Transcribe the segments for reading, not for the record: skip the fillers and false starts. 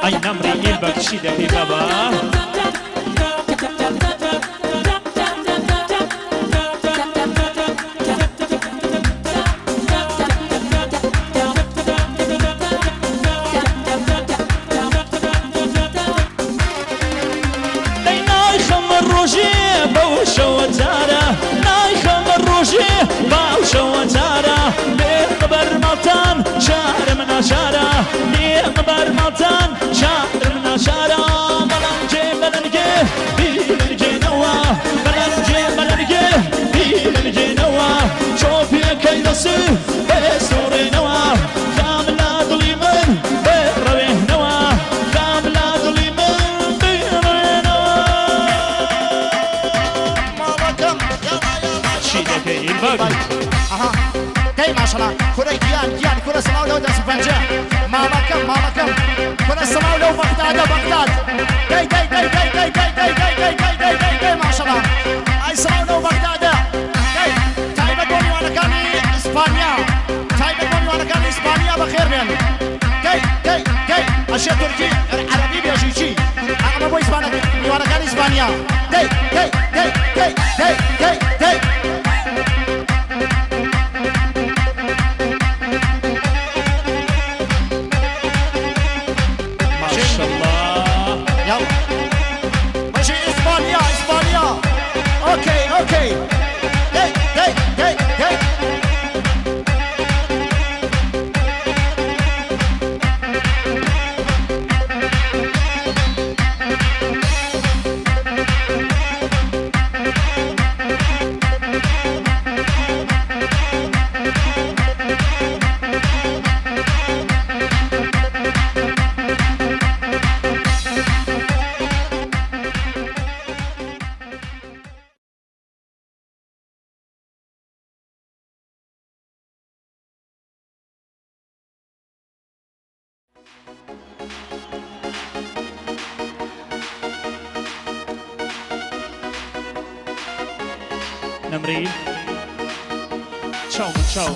ئەی نەمری ئیل بەکشی دەکەی بابا ما شاء الله كرة جيان كرة سماو لو داس بنجا ماما كم كرة سماو لو بغداد داي ما شاء الله اي سماو لو بغداد داي تايبة كوني وانا كاني اسبانيا بخير بين داي اشياء تركي عربي بيجي انا بو اسبانيا وانا كاني اسبانيا داي اوكي هي نمري تشاو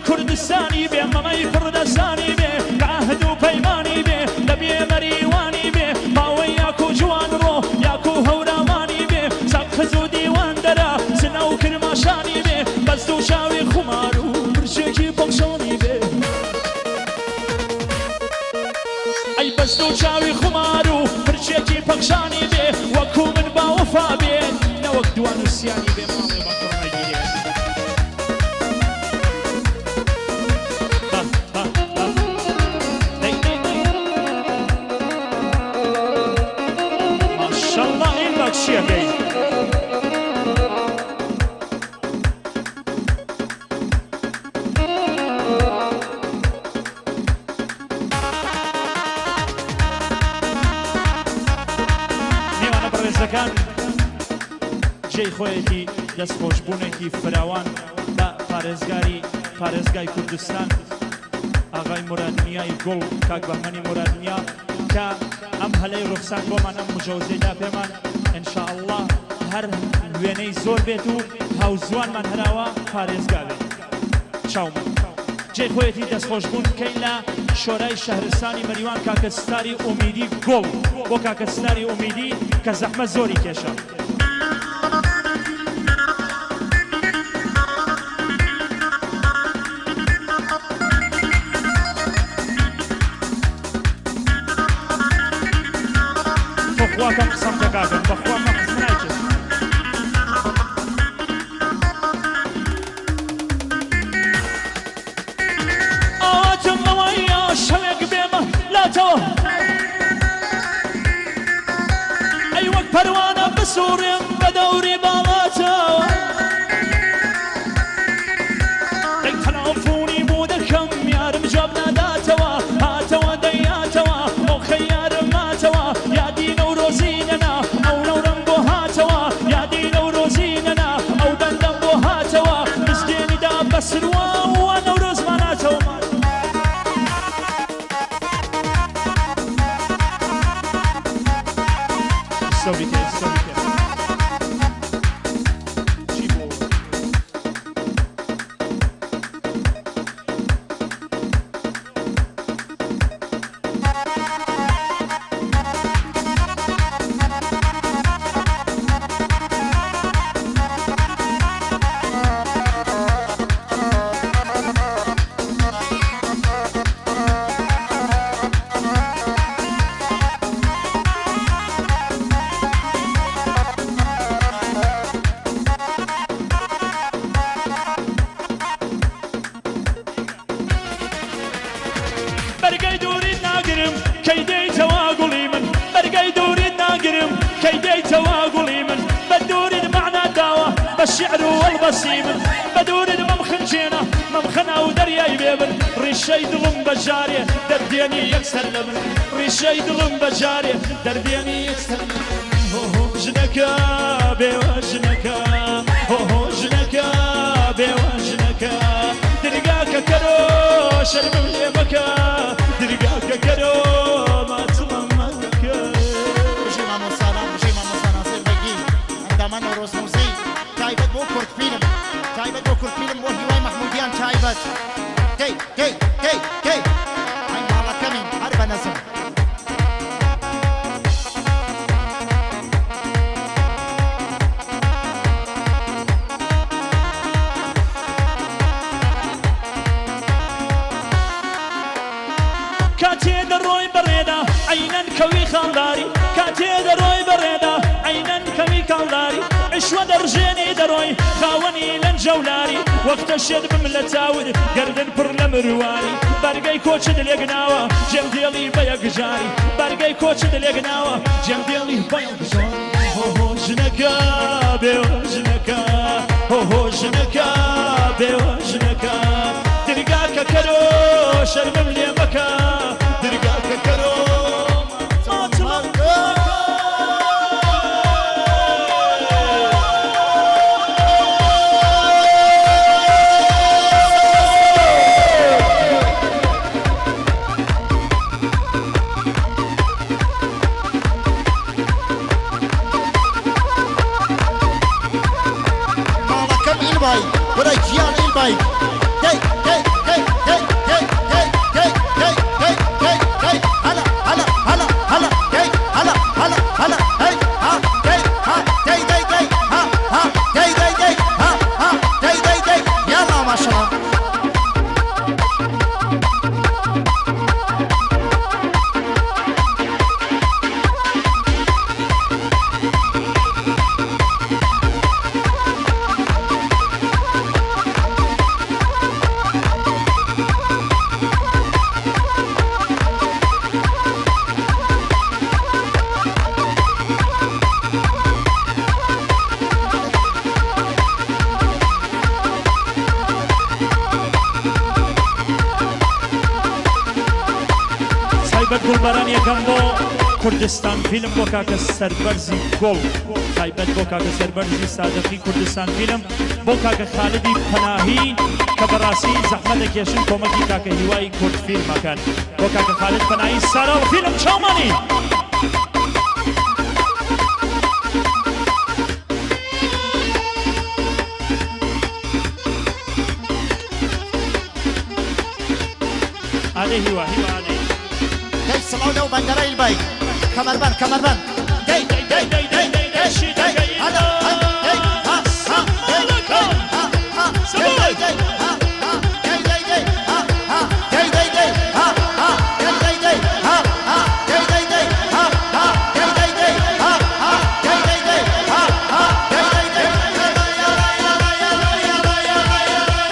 كردستاني بي مامي كردستاني بي عهد وبيماني بي نبي مريواني بي ما وياكو جوان رو ياكو هوراماني بي سقفزو ديوان درا سنو كرماشاني بي بس تو شاوي خمارو برشكي بوكشوني بي اي بس تو شاوي خمارو برشكي بوكشاني بي وكو من باوفا بي نوك دوان السياني بي مامي جێی خۆیەتی دەستخۆشبوونێکی فراوان بە پارێزگای کوردستان ئاغای مورادنیای گوڵ کاک بەهمەنی مورادنیا کە ئەم هەلەی ڕوخسان بۆمان ئەم مژەوزەیدا پێمان ئینشاءالله هەر وێنەی زۆر بێت و هاوزوانمان هەراوە پارێزگا بێت چاومە جێی خۆیەتی دەستخۆشبوون بکەین لە شۆرای شەهرستانی مەریوان کاکە ستاری ئومیدی گوڵ بۆ کاکە ستاری ئومیدی کە زەحمە زۆری کێشە بەخوا قسەم دەکاتن بەخوا مە قسم نایکرد ئاواتم ئەوەیە شەوێک بێمە سوورێن بە دەوری باڵاتەوە دەی تەلەفۆنی بۆ دەکەم یارم جواب ناداتەوە هاتەوە دەیاتەوە ئەو خەیارم ماتەوە یادی نەورۆزینەنا ئەو نەورم بۆ هاتەوە یادی نەورۆزینەنا ئەو بەندەم بۆ هاتەوە مزگێنیدا بەسروە وە نەورۆزمان هاتەوە سەوری بەرگەی دووریت ناگرم کەی دەیتەوە گوڵی من بەرگەی دووریت ناگرم کەی دەیتەوە گوڵی من بە دووریت مەعنا داوە بە شیعر و وەڵبەسی من بە دووریت مەمخنجێنە مەمخەنا و دەریای بێ من ڕیشەی دڵم بەجارێ دەردێنی یەکسەر لە من ڕیشەی دڵم بەجارێ دەردێنی یەکسەر لە من ژنەکە بێوە ژنەکە ژنەکە بێوە ژنەکە درگاکە کەرۆ شەرمم لێ مەکە درگاکە کەرۆ ماتڵم مەکە بژی مامۆساڵە بژی مامۆسا ناسیر بەگی ئەندامان نۆرۆزموزی تایبەت بۆ کورتفیلم تایبەت بۆ کورتفیلم بۆ هیوای مەحمودیان تایبەت دەی دەی دەی دەی ئەی ماڵەکەمین هەر بە نەزم کاتێ دەڕۆی بەڕێدا عەینەن کەوی خاڵداری کاتێ دەڕۆی بەڕێدا عەینەن کەوی کاڵداری عشوە دەڕژێنی دەڕۆی خاوەنی لەنجەولاری وەختە شێت بم لە چاور گەردن پڕ لە مرواری بەرگەی کۆچت لێگناوە جێم دێڵی بە یەکجاری بەرگەی کۆچت لێگناوە جێم دێڵی بە یەکجاری ژنەکە بێوە ژنەکە ژنەکە بێوە ژنەکە درگاکە کەرۆ شەرمم لێ مەکە درگاکە کەرۆ ماتڵم ماڵەکەم ئیلبای وەرە گیان ئیلبای دەی دەی دەی دەی دەی دەی دەی دەی دەی دەی دەی هەلا هەلا هەلا هەلا دەی هەلا هەلا هەلا هەی ها دەی ها دەی دەی دەی ها ها دەی دەی دەی ها ها دەی دەی دەی یاڵا ماشەڵڵا تایبەت گوڵبەران یەکەم بۆ کوردستان فیلم بۆ کاکە سەربەرزی گۆڵ تایبەت بۆ کاکە سەربەرزی سادەقی کوردستان فیلم بۆ کاکە خالدی پەناهی کە بەڕاستی زەحمەت دەکێشن کۆمەکی کاکە هیوای کورد فیلمەکەن بۆ کاکە خالد پەناهی سارا و فیلم چاومانی ئادەی هیوا هیوا ئادەی دەی سڵاو لەو بەندەرە ئیلبای کەمەربەند کەمەربەند دەی دەی دەی دەی دەی دەی دەی هەلا هەلا دەی ها ها دەی دەی ها ها دەی دەی ها ها دەی دەی دەی ها ها دەی دەی دەی ها ها دەی دەی دەی ها ها دەی دەی دەی ها ها دەی دەی دەی ها ها دەی دەی دەی ها ها دەی دەی دەی یالا یالا یالا یالا یالا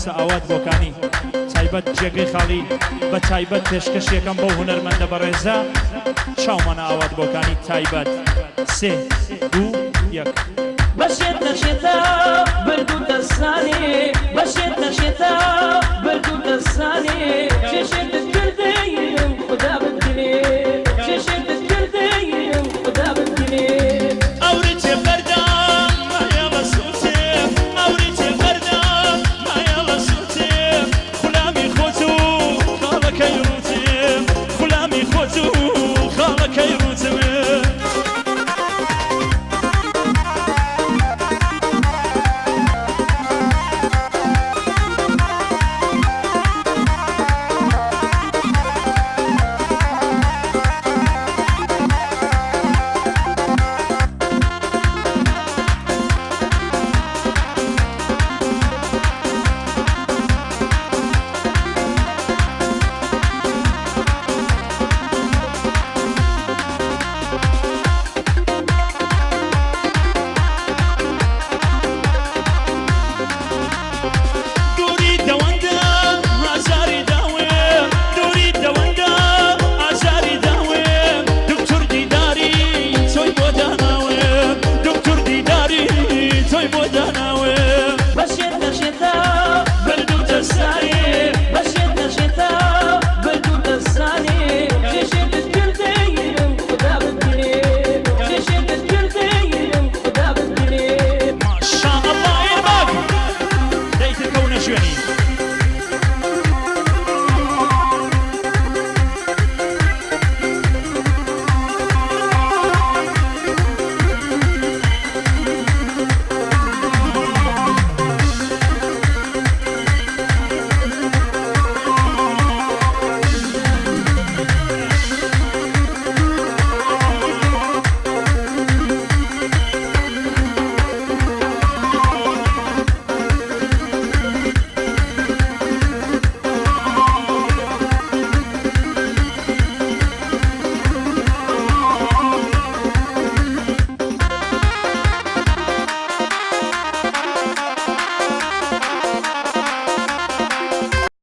بەرپرسە ئاوات بۆکانی تایبەت جێگەی خاڵی بە تایبەت پێشکەشێکم بەو هونەرمەندە بەڕێزە چاومانە ئاوات بۆکانی تایبەت 3 2 1 بەشێت نەشێتە بردو دەستانی بەشێت نەشێتە بردو دەستانی چێشێتت کردی خدا